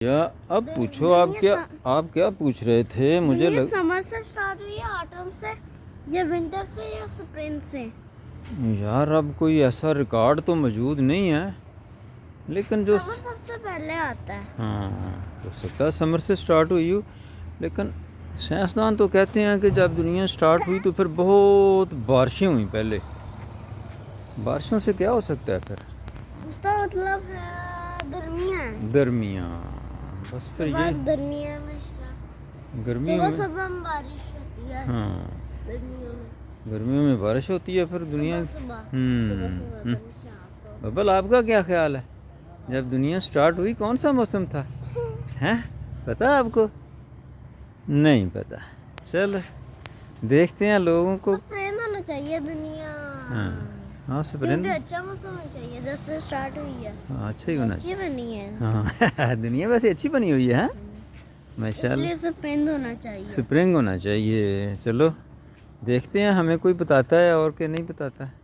یا اب پوچھو آپ کیا پوچھ رہے تھے؟ مجھے سمر سے سٹارٹ ہوئی ہے، آٹم سے یا ونٹر سے یا سپرنگ سے؟ یار اب کوئی ایسا ریکارڈ تو موجود نہیں ہے، لیکن جو سمر سب سے پہلے آتا ہے۔ ہاں ہو سکتا ہے سمر سے سٹارٹ ہوئی ہو، لیکن سائنسدان تو کہتے ہیں کہ جب دنیا سٹارٹ ہوئی تو پھر بہت بارشیں ہوئیں پہلے۔ بارشوں سے کیا ہو سکتا ہے پھر؟ اس کا مطلب ہے درمیان بس پھر یہ درمیان میں گرمیوں میں صبح بارش ہوتی ہے، ہاں گرمیوں گرمیوں میں بارش ہوتی ہے پھر دنیا میں ببل آپ کا کیا خیال ہے؟ جب دنیا سٹارٹ ہوئی کون سا موسم تھا؟ ہیں پتہ آپ کو؟ نہیں پتہ۔ چلو دیکھتے ہیں لوگوں کو۔ سپرنگ ہونا چاہیے دنیا، ہاں سپرنگ اچھا موسم ہونا چاہیے جب سے سٹارٹ ہوئی ہے۔ اچھا ہی ہونا اچھی بنی ہے، ہاں دنیا ویسے اچھی بنی ہوئی ہے، اس لیے سپرنگ ہونا چاہیے۔ سپرنگ ہونا چاہیے۔ چلو دیکھتے ہیں ہمیں کوئی بتاتا ہے اور کہ نہیں بتاتا ہے۔